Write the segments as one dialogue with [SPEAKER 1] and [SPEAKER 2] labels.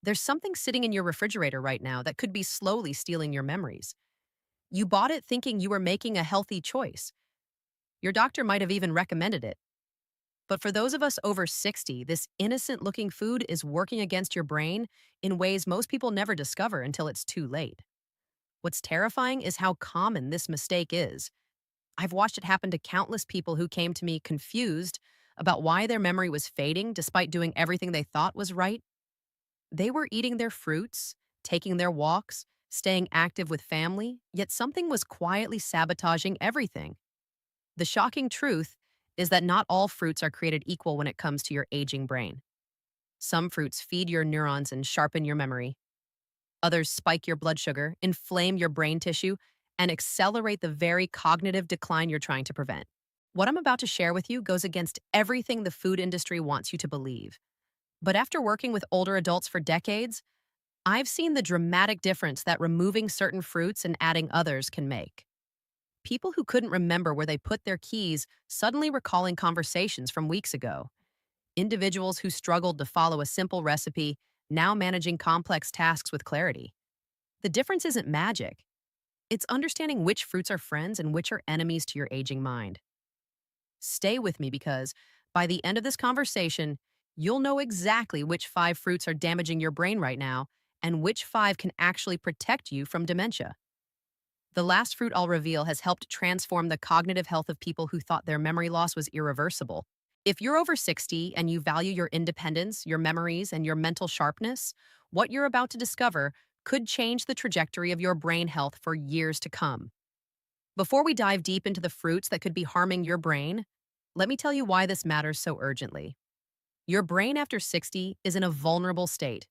[SPEAKER 1] There's something sitting in your refrigerator right now that could be slowly stealing your memories. You bought it thinking you were making a healthy choice. Your doctor might have even recommended it. But for those of us over 60, this innocent looking food is working against your brain in ways most people never discover until it's too late. What's terrifying is how common this mistake is. I've watched it happen to countless people who came to me confused about why their memory was fading despite doing everything they thought was right. They were eating their fruits, taking their walks, staying active with family, yet something was quietly sabotaging everything. The shocking truth is that not all fruits are created equal when it comes to your aging brain. Some fruits feed your neurons and sharpen your memory. Others spike your blood sugar, inflame your brain tissue, and accelerate the very cognitive decline you're trying to prevent. What I'm about to share with you goes against everything the food industry wants you to believe. But after working with older adults for decades, I've seen the dramatic difference that removing certain fruits and adding others can make. People who couldn't remember where they put their keys suddenly recalling conversations from weeks ago. Individuals who struggled to follow a simple recipe now managing complex tasks with clarity. The difference isn't magic. It's understanding which fruits are friends and which are enemies to your aging mind. Stay with me because by the end of this conversation, you'll know exactly which 5 fruits are damaging your brain right now and which 5 can actually protect you from dementia. The last fruit I'll reveal has helped transform the cognitive health of people who thought their memory loss was irreversible. If you're over 60 and you value your independence, your memories, and your mental sharpness, what you're about to discover could change the trajectory of your brain health for years to come. Before we dive deep into the fruits that could be harming your brain, let me tell you why this matters so urgently. Your brain after 60 is in a vulnerable state.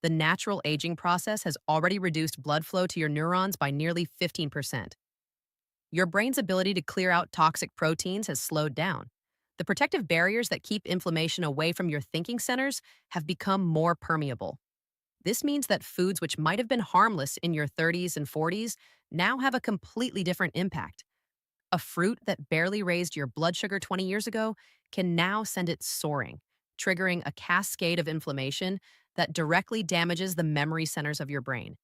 [SPEAKER 1] The natural aging process has already reduced blood flow to your neurons by nearly 15%. Your brain's ability to clear out toxic proteins has slowed down. The protective barriers that keep inflammation away from your thinking centers have become more permeable. This means that foods which might have been harmless in your 30s and 40s now have a completely different impact. A fruit that barely raised your blood sugar 20 years ago can now send it soaring, triggering a cascade of inflammation that directly damages the memory centers of your brain.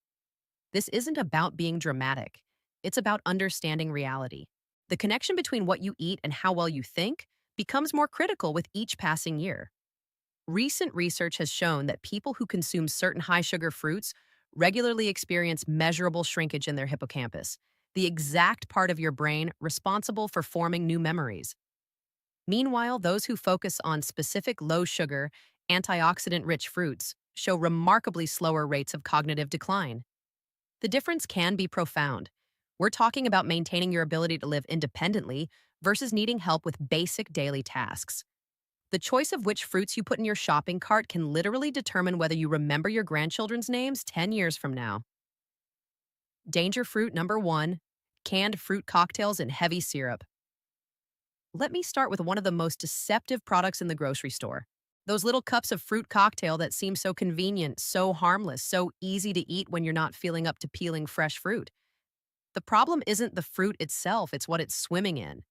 [SPEAKER 1] This isn't about being dramatic. It's about understanding reality. The connection between what you eat and how well you think becomes more critical with each passing year. Recent research has shown that people who consume certain high sugar fruits regularly experience measurable shrinkage in their hippocampus, the exact part of your brain responsible for forming new memories. Meanwhile, those who focus on specific low sugar, antioxidant rich fruits show remarkably slower rates of cognitive decline. The difference can be profound. We're talking about maintaining your ability to live independently versus needing help with basic daily tasks. The choice of which fruits you put in your shopping cart can literally determine whether you remember your grandchildren's names 10 years from now. Danger fruit number 1, canned fruit cocktails in heavy syrup. Let me start with one of the most deceptive products in the grocery store. Those little cups of fruit cocktail that seem so convenient, so harmless, so easy to eat when you're not feeling up to peeling fresh fruit. The problem isn't the fruit itself, it's what it's swimming in.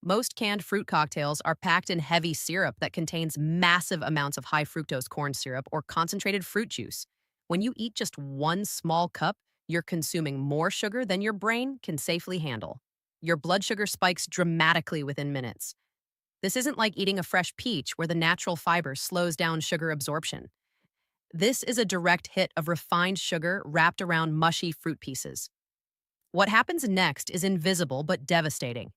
[SPEAKER 1] Most canned fruit cocktails are packed in heavy syrup that contains massive amounts of high fructose corn syrup or concentrated fruit juice. When you eat just one small cup, you're consuming more sugar than your brain can safely handle. Your blood sugar spikes dramatically within minutes. This isn't like eating a fresh peach where the natural fiber slows down sugar absorption. This is a direct hit of refined sugar wrapped around mushy fruit pieces. What happens next is invisible but devastating.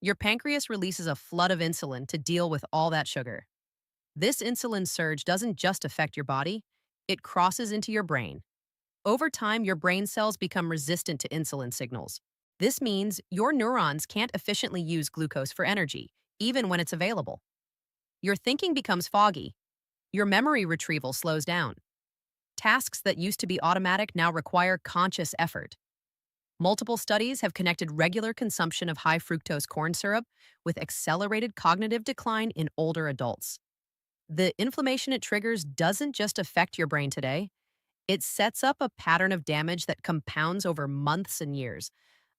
[SPEAKER 1] Your pancreas releases a flood of insulin to deal with all that sugar. This insulin surge doesn't just affect your body, it crosses into your brain. Over time, your brain cells become resistant to insulin signals. This means your neurons can't efficiently use glucose for energy, even when it's available. Your thinking becomes foggy. Your memory retrieval slows down. Tasks that used to be automatic now require conscious effort. Multiple studies have connected regular consumption of high fructose corn syrup with accelerated cognitive decline in older adults. The inflammation it triggers doesn't just affect your brain today, it sets up a pattern of damage that compounds over months and years.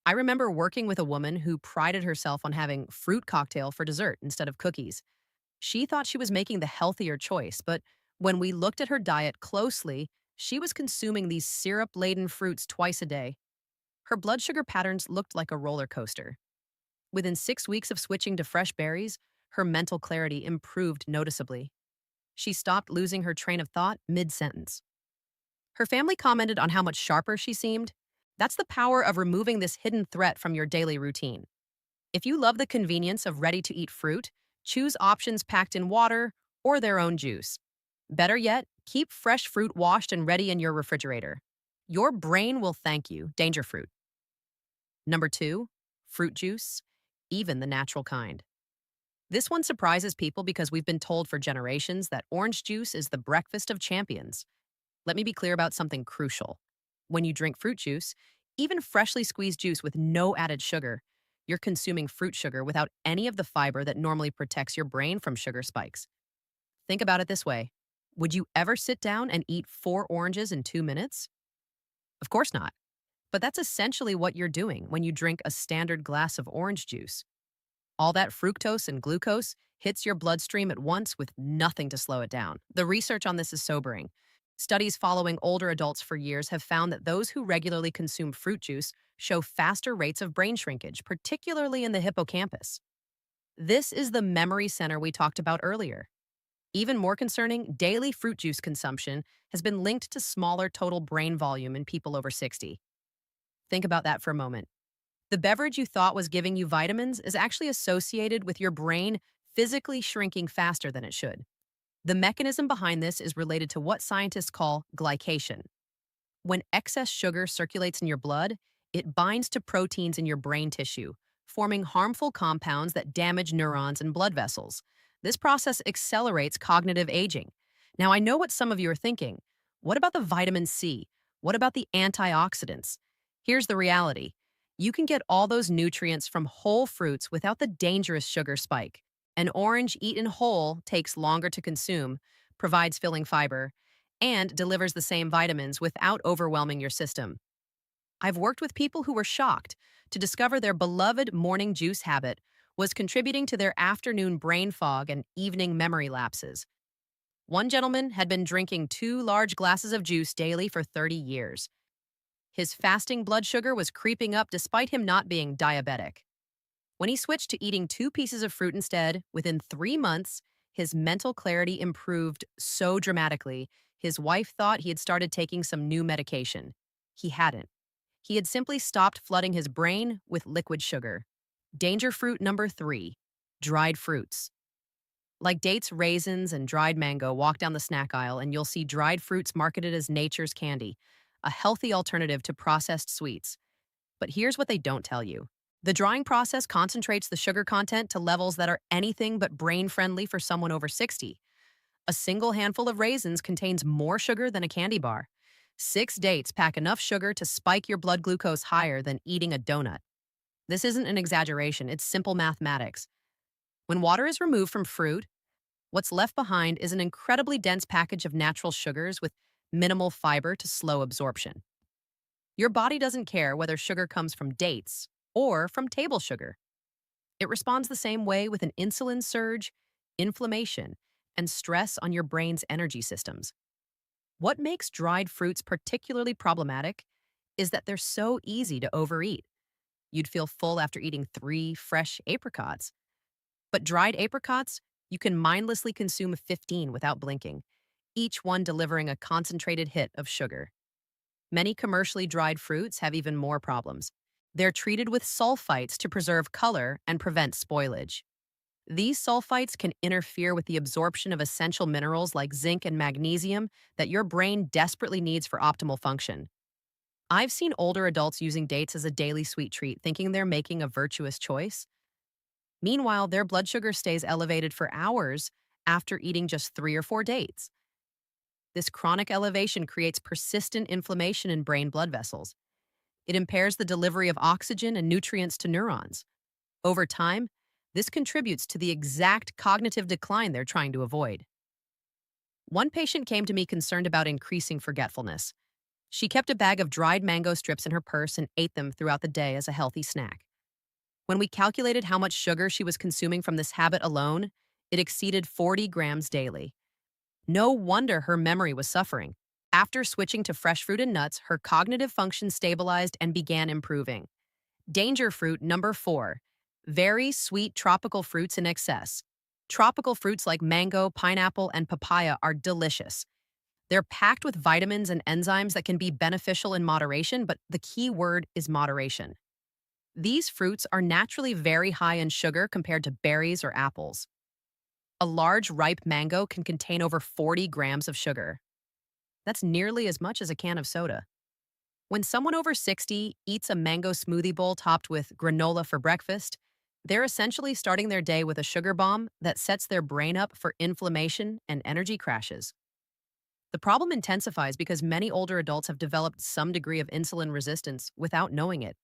[SPEAKER 1] I remember working with a woman who prided herself on having fruit cocktail for dessert instead of cookies. She thought she was making the healthier choice, but When we looked at her diet closely, she was consuming these syrup laden fruits twice a day. Her blood sugar patterns looked like a roller coaster. Within 6 weeks of switching to fresh berries, her mental clarity improved noticeably. She stopped losing her train of thought mid sentence. Her family commented on how much sharper she seemed. That's the power of removing this hidden threat from your daily routine. If you love the convenience of ready to eat fruit, choose options packed in water or their own juice. Better yet, keep fresh fruit washed and ready in your refrigerator. Your brain will thank you. Danger fruit. Number 2, fruit juice, even the natural kind. This one surprises people because we've been told for generations that orange juice is the breakfast of champions. Let me be clear about something crucial. When you drink fruit juice, even freshly squeezed juice with no added sugar, you're consuming fruit sugar without any of the fiber that normally protects your brain from sugar spikes. Think about it this way. Would you ever sit down and eat 4 oranges in 2 minutes? Of course not. But that's essentially what you're doing when you drink a standard glass of orange juice. All that fructose and glucose hits your bloodstream at once with nothing to slow it down. The research on this is sobering. Studies following older adults for years have found that those who regularly consume fruit juice show faster rates of brain shrinkage, particularly in the hippocampus. This is the memory center we talked about earlier. Even more concerning, daily fruit juice consumption has been linked to smaller total brain volume in people over 60. Think about that for a moment. The beverage you thought was giving you vitamins is actually associated with your brain physically shrinking faster than it should. The mechanism behind this is related to what scientists call glycation. When excess sugar circulates in your blood, it binds to proteins in your brain tissue, forming harmful compounds that damage neurons and blood vessels. This process accelerates cognitive aging. Now, I know what some of you are thinking. What about the vitamin C? What about the antioxidants? Here's the reality. You can get all those nutrients from whole fruits without the dangerous sugar spike. An orange eaten whole takes longer to consume, provides filling fiber, and delivers the same vitamins without overwhelming your system. I've worked with people who were shocked to discover their beloved morning juice habit was contributing to their afternoon brain fog and evening memory lapses. One gentleman had been drinking 2 large glasses of juice daily for 30 years. His fasting blood sugar was creeping up despite him not being diabetic. When he switched to eating 2 pieces of fruit instead, within 3 months, his mental clarity improved so dramatically, his wife thought he had started taking some new medication. He hadn't. He had simply stopped flooding his brain with liquid sugar. Danger fruit number 3, dried fruits. Like dates, raisins, and dried mango, walk down the snack aisle and you'll see dried fruits marketed as nature's candy, a healthy alternative to processed sweets. But here's what they don't tell you. The drying process concentrates the sugar content to levels that are anything but brain-friendly for someone over 60. A single handful of raisins contains more sugar than a candy bar. 6 dates pack enough sugar to spike your blood glucose higher than eating a donut. This isn't an exaggeration, it's simple mathematics. When water is removed from fruit, what's left behind is an incredibly dense package of natural sugars with minimal fiber to slow absorption. Your body doesn't care whether sugar comes from dates or from table sugar. It responds the same way with an insulin surge, inflammation, and stress on your brain's energy systems. What makes dried fruits particularly problematic is that they're so easy to overeat. You'd feel full after eating 3 fresh apricots. But dried apricots, you can mindlessly consume 15 without blinking, each one delivering a concentrated hit of sugar. Many commercially dried fruits have even more problems. They're treated with sulfites to preserve color and prevent spoilage. These sulfites can interfere with the absorption of essential minerals like zinc and magnesium that your brain desperately needs for optimal function. I've seen older adults using dates as a daily sweet treat, thinking they're making a virtuous choice. Meanwhile, their blood sugar stays elevated for hours after eating just 3 or 4 dates. This chronic elevation creates persistent inflammation in brain blood vessels. It impairs the delivery of oxygen and nutrients to neurons. Over time, this contributes to the exact cognitive decline they're trying to avoid. One patient came to me concerned about increasing forgetfulness. She kept a bag of dried mango strips in her purse and ate them throughout the day as a healthy snack. When we calculated how much sugar she was consuming from this habit alone, it exceeded 40 grams daily. No wonder her memory was suffering. After switching to fresh fruit and nuts, her cognitive function stabilized and began improving. Danger fruit number 4. Very sweet tropical fruits in excess. Tropical fruits like mango, pineapple, and papaya are delicious. They're packed with vitamins and enzymes that can be beneficial in moderation, but the key word is moderation. These fruits are naturally very high in sugar compared to berries or apples. A large ripe mango can contain over 40 grams of sugar. That's nearly as much as a can of soda. When someone over 60 eats a mango smoothie bowl topped with granola for breakfast, they're essentially starting their day with a sugar bomb that sets their brain up for inflammation and energy crashes. The problem intensifies because many older adults have developed some degree of insulin resistance without knowing it.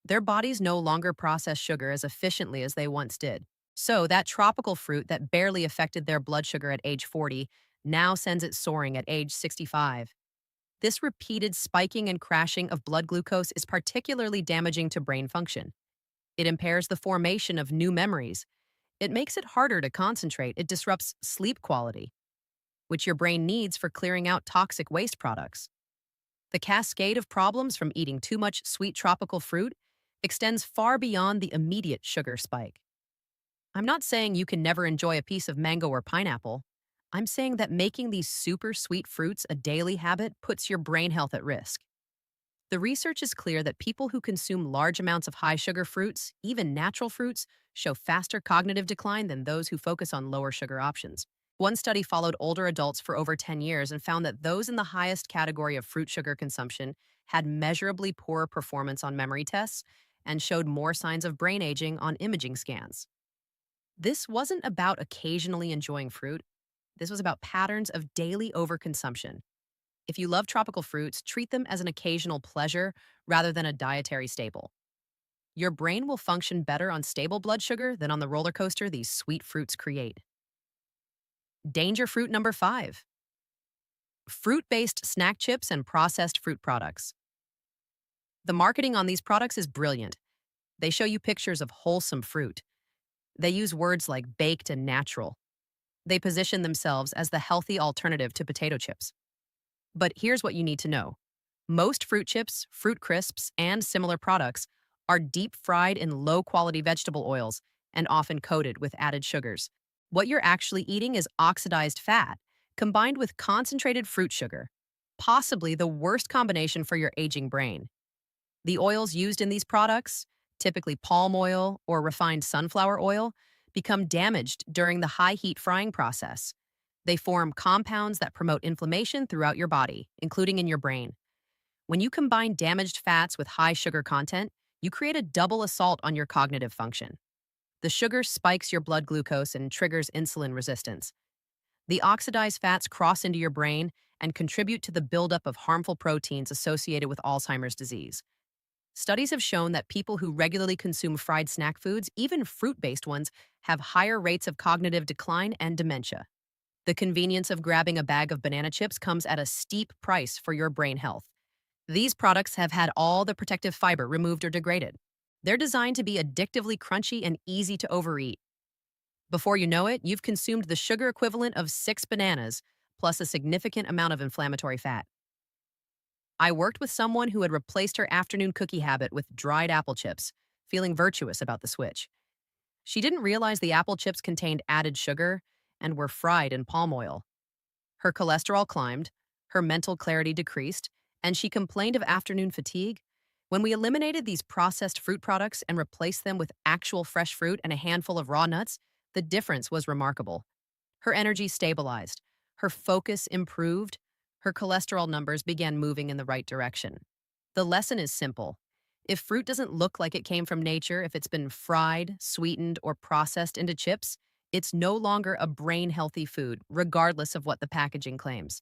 [SPEAKER 1] Their bodies no longer process sugar as efficiently as they once did. So, that tropical fruit that barely affected their blood sugar at age 40 now sends it soaring at age 65. This repeated spiking and crashing of blood glucose is particularly damaging to brain function. It impairs the formation of new memories. It makes it harder to concentrate. It disrupts sleep quality, which your brain needs for clearing out toxic waste products. The cascade of problems from eating too much sweet tropical fruit extends far beyond the immediate sugar spike. I'm not saying you can never enjoy a piece of mango or pineapple. I'm saying that making these super sweet fruits a daily habit puts your brain health at risk. The research is clear that people who consume large amounts of high sugar fruits, even natural fruits, show faster cognitive decline than those who focus on lower sugar options. One study followed older adults for over 10 years and found that those in the highest category of fruit sugar consumption had measurably poorer performance on memory tests and showed more signs of brain aging on imaging scans. This wasn't about occasionally enjoying fruit. This was about patterns of daily overconsumption. If you love tropical fruits, treat them as an occasional pleasure rather than a dietary staple. Your brain will function better on stable blood sugar than on the roller coaster these sweet fruits create. Danger fruit number 5. Fruit-based snack chips and processed fruit products. The marketing on these products is brilliant. They show you pictures of wholesome fruit. They use words like baked and natural. They position themselves as the healthy alternative to potato chips. But here's what you need to know. Most fruit chips, fruit crisps, and similar products are deep fried in low-quality vegetable oils and often coated with added sugars. What you're actually eating is oxidized fat combined with concentrated fruit sugar, possibly the worst combination for your aging brain. The oils used in these products, typically palm oil or refined sunflower oil, become damaged during the high heat frying process. They form compounds that promote inflammation throughout your body, including in your brain. When you combine damaged fats with high sugar content, you create a double assault on your cognitive function. The sugar spikes your blood glucose and triggers insulin resistance. The oxidized fats cross into your brain and contribute to the buildup of harmful proteins associated with Alzheimer's disease. Studies have shown that people who regularly consume fried snack foods, even fruit-based ones, have higher rates of cognitive decline and dementia. The convenience of grabbing a bag of banana chips comes at a steep price for your brain health. These products have had all the protective fiber removed or degraded. They're designed to be addictively crunchy and easy to overeat. Before you know it, you've consumed the sugar equivalent of 6 bananas, plus a significant amount of inflammatory fat. I worked with someone who had replaced her afternoon cookie habit with dried apple chips, feeling virtuous about the switch. She didn't realize the apple chips contained added sugar and were fried in palm oil. Her cholesterol climbed, her mental clarity decreased, and she complained of afternoon fatigue. When we eliminated these processed fruit products and replaced them with actual fresh fruit and a handful of raw nuts, the difference was remarkable. Her energy stabilized, her focus improved, her cholesterol numbers began moving in the right direction. The lesson is simple. If fruit doesn't look like it came from nature, if it's been fried, sweetened, or processed into chips, it's no longer a brain-healthy food, regardless of what the packaging claims.